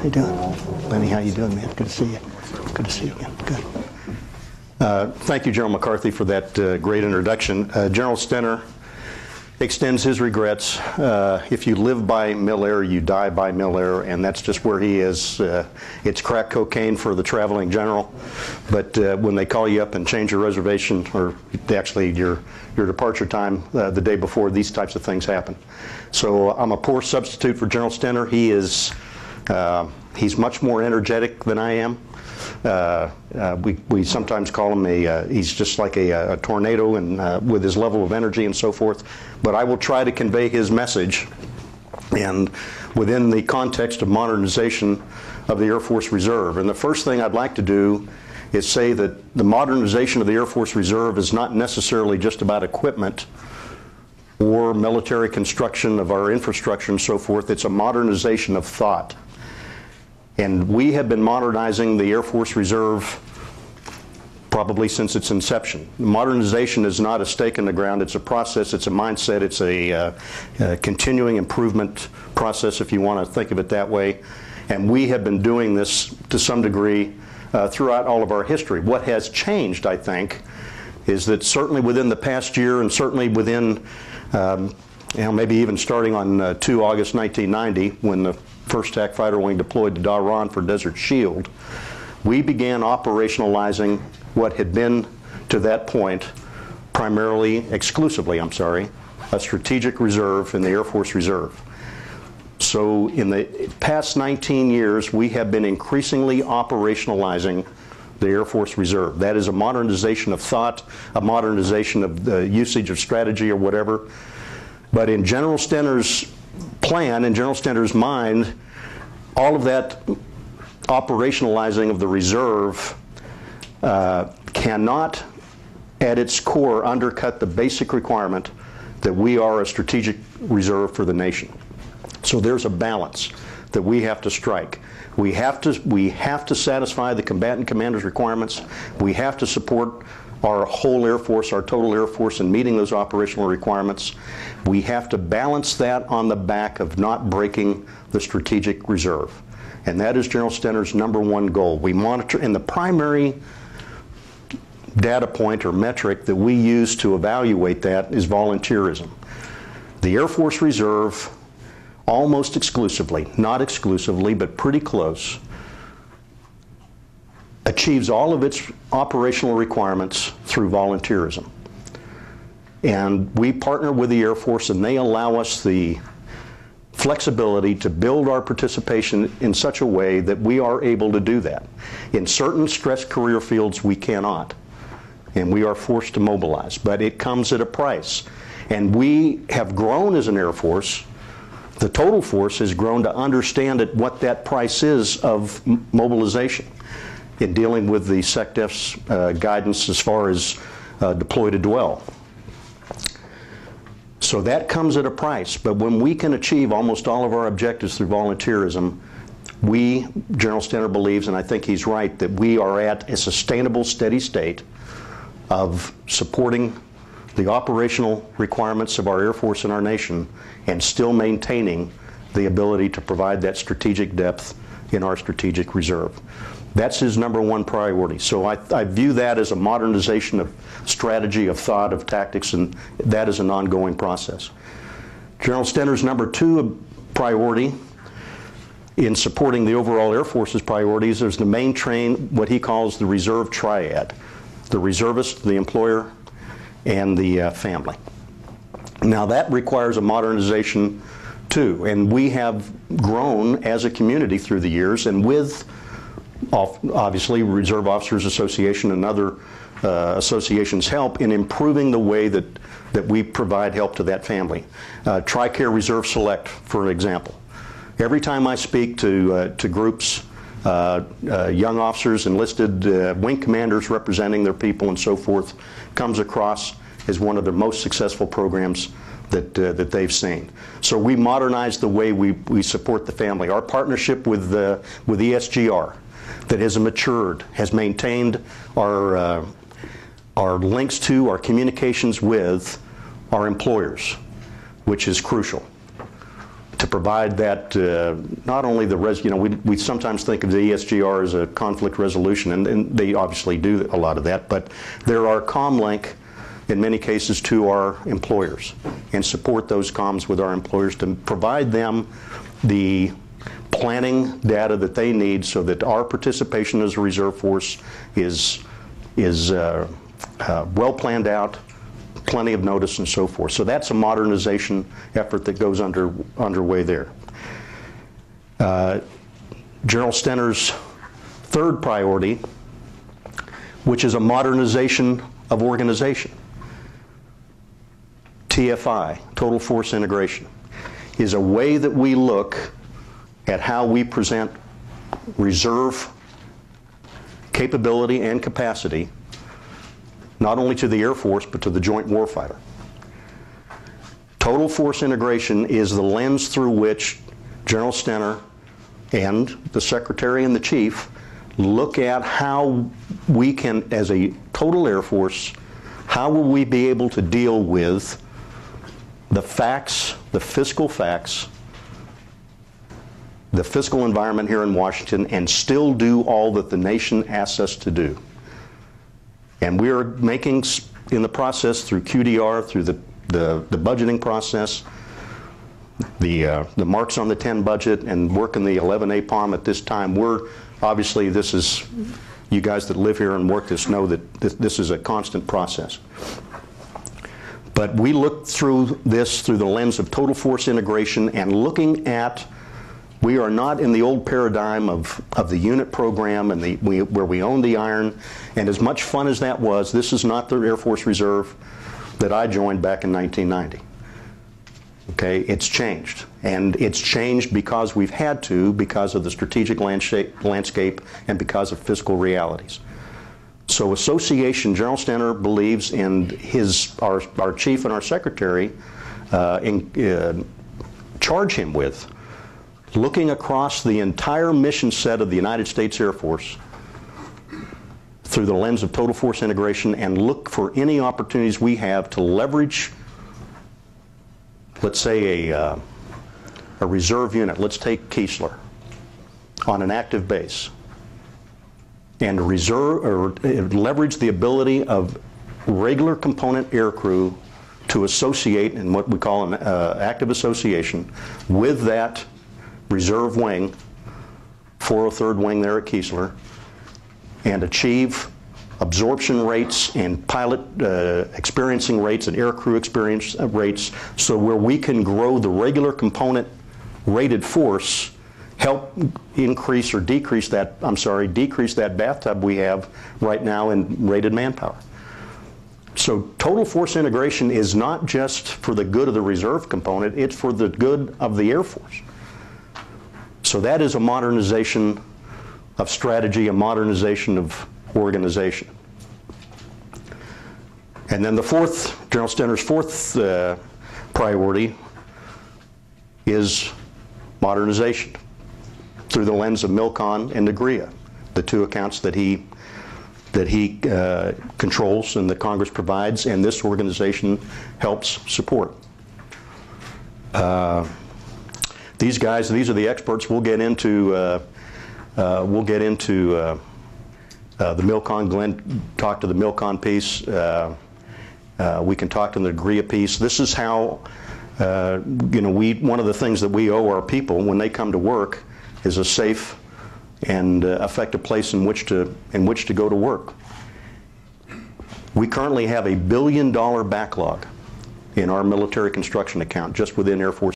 How you doing? Lenny, how you doing, man? Good to see you. Good to see you again. Good. Thank you, General McCarthy, for that great introduction. General Stenner extends his regrets. If you live by Mil-Air, you die by Mil-Air, and that's just where he is. It's crack cocaine for the traveling general, but when they call you up and change your reservation, or actually your departure time the day before, these types of things happen. So I'm a poor substitute for General Stenner. He is he's much more energetic than I am. We sometimes call him he's just like a tornado, and with his level of energy and so forth. But I will try to convey his message, and within the context of modernization of the Air Force Reserve. And the first thing I'd like to do is say that the modernization of the Air Force Reserve is not necessarily just about equipment or military construction of our infrastructure and so forth. It's a modernization of thought. And we have been modernizing the Air Force Reserve probably since its inception. Modernization is not a stake in the ground. It's a process. It's a mindset. It's a continuing improvement process, if you want to think of it that way. And we have been doing this to some degree throughout all of our history. What has changed, I think, is that certainly within the past year, and certainly within, maybe even starting on 2 August 1990, when the 1st TAC Fighter Wing deployed to Dhahran for Desert Shield, we began operationalizing what had been, to that point, exclusively, a strategic reserve in the Air Force Reserve. So in the past 19 years, we have been increasingly operationalizing the Air Force Reserve. That is a modernization of thought, a modernization of the usage of strategy or whatever. But in General Stenner's plan, in General Stenner's mind, all of that operationalizing of the reserve cannot, at its core, undercut the basic requirement that we are a strategic reserve for the nation. So there's a balance that we have to strike. We have to satisfy the combatant commander's requirements. We have to support our whole Air Force, our total Air Force, in meeting those operational requirements. We have to balance that on the back of not breaking the strategic reserve. And that is General Stenner's #1 goal. We monitor, and the primary data point or metric that we use to evaluate that is volunteerism. The Air Force Reserve, almost exclusively, not exclusively, but pretty close, achieves all of its operational requirements through volunteerism. And we partner with the Air Force, and they allow us the flexibility to build our participation in such a way that we are able to do that. In certain stressed career fields, we cannot, and we are forced to mobilize, but it comes at a price. And we have grown as an Air Force. The total force has grown to understand what that price is of mobilization in dealing with the SecDef's guidance as far as deploy to dwell. So that comes at a price, but when we can achieve almost all of our objectives through volunteerism, General Stenner believes, and I think he's right, that we are at a sustainable, steady state of supporting the operational requirements of our Air Force and our nation, and still maintaining the ability to provide that strategic depth in our strategic reserve. That's his #1 priority. So I view that as a modernization of strategy, of thought, of tactics, and that is an ongoing process. General Stenner's #2 priority in supporting the overall Air Force's priorities is to maintain what he calls the reserve triad: the reservist, the employer, and the family. Now that requires a modernization too, and we have grown as a community through the years, and with obviously Reserve Officers Association and other associations help in improving the way that we provide help to that family. TRICARE Reserve Select, for example. Every time I speak to groups, young officers, enlisted wing commanders representing their people and so forth, comes across as one of the most successful programs that they've seen. So we modernized the way we support the family. Our partnership with ESGR that has matured, has maintained our links to, our communications with our employers, which is crucial. to provide that, not only the we sometimes think of the ESGR as a conflict resolution, and they obviously do a lot of that, but they're our comm link in many cases to our employers, and support those comms with our employers to provide them the planning data that they need so that our participation as a reserve force is well planned out, plenty of notice, and so forth. So that's a modernization effort that goes underway there. General Stener's third priority, which is a modernization of organization, TFI, Total Force Integration, is a way that we look at how we present reserve capability and capacity, not only to the Air Force, but to the joint warfighter. Total force integration is the lens through which General Stener and the Secretary and the Chief look at how we can, as a total Air Force, how will we be able to deal with the facts, the fiscal facts, the fiscal environment here in Washington, and still do all that the nation asks us to do. And we are making, in the process, through QDR, through the budgeting process, the marks on the 10 budget, and working the 11A POM at this time, we're, obviously this is, you guys that live here and work this know that this is a constant process. But we look through this through the lens of total force integration and looking at, we are not in the old paradigm of the unit program and where we own the iron, and as much fun as that was, this is not the Air Force Reserve that I joined back in 1990. Okay, it's changed, and it's changed because we've had to, because of the strategic landscape and because of fiscal realities. So association, General Stener believes, and our chief and our secretary charge him with looking across the entire mission set of the United States Air Force through the lens of total force integration and look for any opportunities we have to leverage, let's say, a reserve unit. Let's take Keesler on an active base, and leverage the ability of regular component aircrew to associate in what we call an active association with that reserve wing, 403rd Wing there at Keesler, and achieve absorption rates and pilot experiencing rates and aircrew experience rates, so where we can grow the regular component rated force, help increase or decrease that, decrease that bathtub we have right now in rated manpower. So total force integration is not just for the good of the reserve component, it's for the good of the Air Force. So that is a modernization of strategy, a modernization of organization. And then the fourth, General Stener's fourth priority is modernization through the lens of MILCON and NAGRIA, the two accounts that he controls and that Congress provides, and this organization helps support. These guys, these are the experts. We'll get into the MILCON. Glenn talked to the MILCON piece. We can talk to the NAGRIA piece. This is how one of the things that we owe our people when they come to work is a safe and effective place in which to go to work. We currently have a $1 billion backlog in our military construction account just within Air Force